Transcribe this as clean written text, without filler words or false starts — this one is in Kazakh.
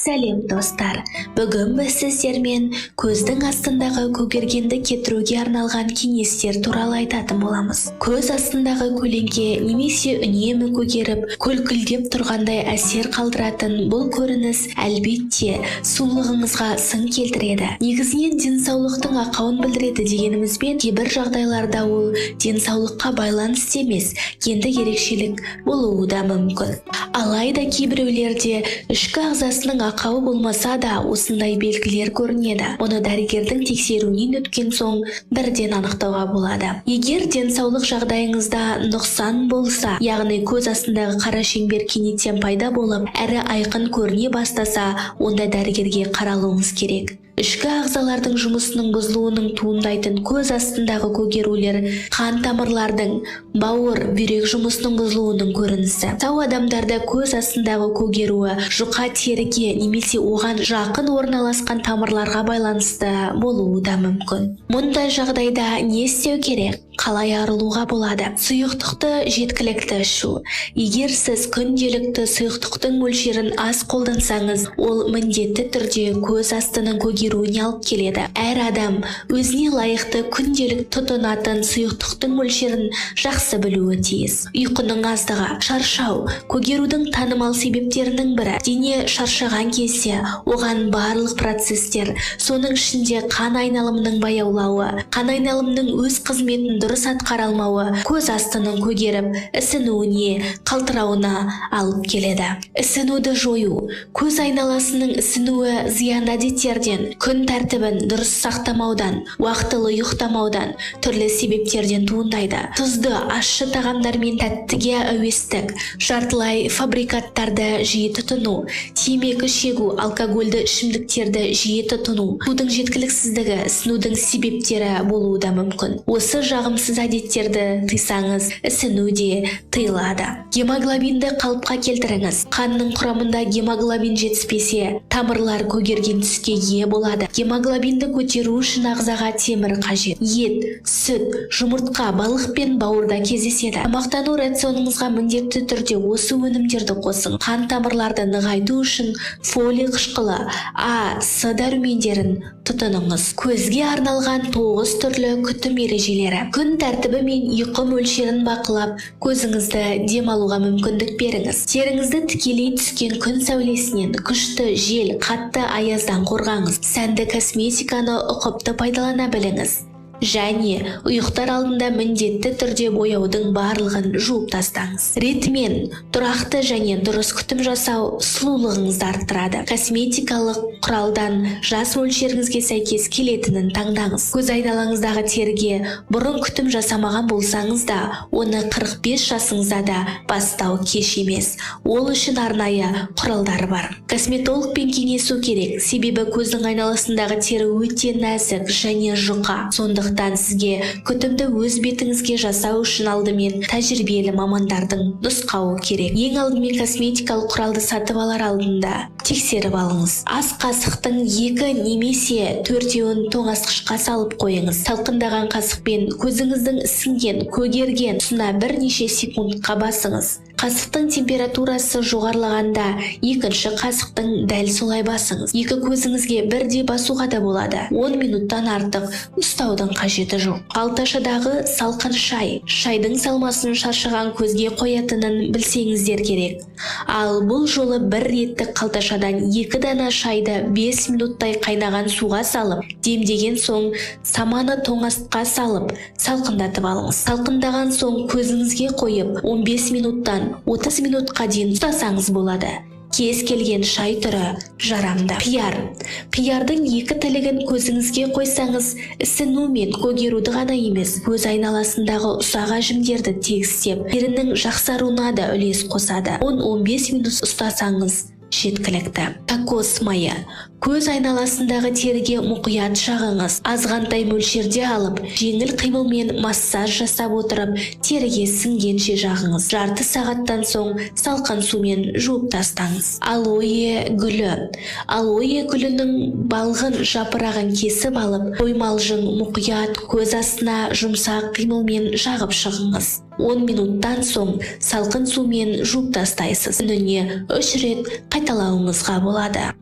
Сәлем достар, бүгін біз сіздермен көздің астындағы көгергенді кетіруге арналған кеңестер туралы айтатын боламыз. Көз астындағы көлеңке немесе үнемі көгеріп, көлкілдеп тұрғандай әсер қалдыратын бұл көрініс әлбетте сұлулығыңызға сын келтіреді. Негізінен денсаулықтың ақауын білдіреді дегенімізбен, кейбір жағдайларда ол денсаулыққа байланысты емес, гендік ерекшелік болуы да мүмкін. Алайда кейбіреулерде ішкі ағзасының ақауы болмаса да осындай белгілер көрінеді. Оны дәрігердің тексеруінен өткен соң бірден анықтауға болады. Егер денсаулық жағдайыңызда нұқсан болса, яғни көз астындағы қара шеңбер кенеттен пайда болып, әрі айқын көріне бастаса, онда дәрігерге қаралуыңыз керек. Ішкі ағзалардың жұмысының бұзылуының туындайтын көз астындағы көгерулер қан тамырлардың, бауыр, бүйрек жұмысының бұзылуының көрінісі. Сау адамдарда көз астындағы көгеруі жұқа теріге немесе оған жақын орналасқан тамырларға байланысты болуы да мүмкін. Мұндай жағдайда не істеу керек? Қалай арылуға болады? Сұйықтықты жеткілікті ішу. Егер сіз күнделікті сұйықтықтың мөлшерін аз қолдансаңыз, ол міндетті түрде көз астының көгеруіне алып келеді. Әр адам өзіне лайықты күнделік тұтынатын сұйықтықтың мөлшерін жақсы білуі тиіс. Ұйқының аздығы, шаршау, көгерудің танымал себептерінің бірі. Дене шаршаған кезде оған барлық процестер, соның ішінде қан айналымының баяулауы, қан айналымның өз қызметін дұрыс атқара алмауы көз астының көгеріп, ісінуіне, қалтырауына алып келеді. Ісінуді жою. Көз айналасының ісінуі зиян әдеттерден, күн тәртібін дұрыс сақтамаудан, уақытылы ұйықтамаудан, түрлі себептерден туындайды. Тұзды, ащы тағамдар мен тәттіге әуестік, жартылай фабрикаттарды жиі тұтыну, темекі шегу, алкогольді ішімдіктерді жиі тұтыну, судың жеткіліксіздігі ісінудің себептері болуы да мүмкін. Осы жағымсыз әдеттерді тыйсаңыз, ісіну де тыйылады. Гемоглобинді қалыпқа келтіріңіз. Қанның құрамында гемоглобин жетіспесе, тамырлар көгерген түске ие болады. Гемоглобинді көтеру үшін ағзаға темір қажет. Ет, сүт, жұмыртқа, балық пен бауырда кездеседі. Тамақтану рационыңызға міндетті түрде осы өнімдерді қосың. Қан тамырларды нығайту үшін фолий қышқылы, А, С дәрумендерін тұтыныңыз. Көзге арналған 9 түрлі күтім ережелері. Күн тәртібі мен ұйқы мөлшерін бақылап, көзіңізді демалуға мүмкіндік беріңіз. Теріңізді тікелей түскен күн сәулесінен, күшті жел, қатты аяздан қорғаңыз. Сәнді косметиканы ұқыпты пайдалана біліңіз. Және ұйықтар алдында міндетті түрде бояудың барлығын жуып тастаңыз. Ретімен тұрақты және дұрыс күтім жасау сұлулығыңызды арттырады. Косметикалық құралдан жас мөлшеріңізге сәйкес келетінін таңдаңыз. Көз айналаңыздағы теріге бұрын күтім жасамаған болсаңыз да, оны 45 жасыңызда да бастау кеш емес. Ол үшін арнайы құралдары бар. Косметологпен кеңесу керек, себебі көздің айналасындағы тері өте нәзік және жұқа. Сондықтан сізге күтімді өз бетіңізге жасау үшін алдымен тәжірибелі мамандардың нұсқауы керек. Ең алдымен косметикалық құралды сатып алар алдында тексеріп алыңыз. Ас қасықтың 2 немесе 4-еуін тоңазытқышқа салып қойыңыз. Салқындаған қасықпен көзіңіздің ісінген, көгерген тұсына бірнеше секундқа басыңыз. Қасықтың температурасы жоғарылағанда екінші қасықтың дәл солай басыңыз. Екі көзіңізге бірдей басуға да болады. 10 минуттан артық ұстаудың қажеті жоқ. Қалташадағы салқын шай. Шайдың салмасын шаршаған көзге қоятынын білсеңіздер керек. Ал бұл жолы бір реттік қалташадан 2 дана шайды 5 минуттай қайнаған суға салып, демдеген соң саманы тоңазытқа салып, салқындатып алыңыз. Салқындаған соң көзіңізге қойып 15 минуттан 30 минутқа дейін ұстасаңыз болады. Кез келген шай түрі жарамды. Қияр. Қиярдың 2 тілігін көзіңізге қойсаңыз, ісіну мен көгеруді ғана емес, көз айналасындағы ұсақ әжімдерді тегістеп, терінің жақсаруына да үлес қосады. 10-15 минут ұстасаңыз жеткілікті. Кокос майы. Көз айналасындағы теріге мұқият жағыңыз. Азғантай мөлшерде алып, жеңіл қимылмен массаж жасап отырып, теріге сіңгенше жағыңыз. Жарты сағаттан соң салқын сумен жуып тастаңыз. Алоэ гүлі. Алоэ гүлінің балғын жапырағын кесіп алып, қоймалжың мұқият көз астына жұмсақ қимылмен жағып шығыңыз. 10 минуттан соң салқын сумен жуып тастайсыз. Күніне 3 рет қайталауыңызға болады.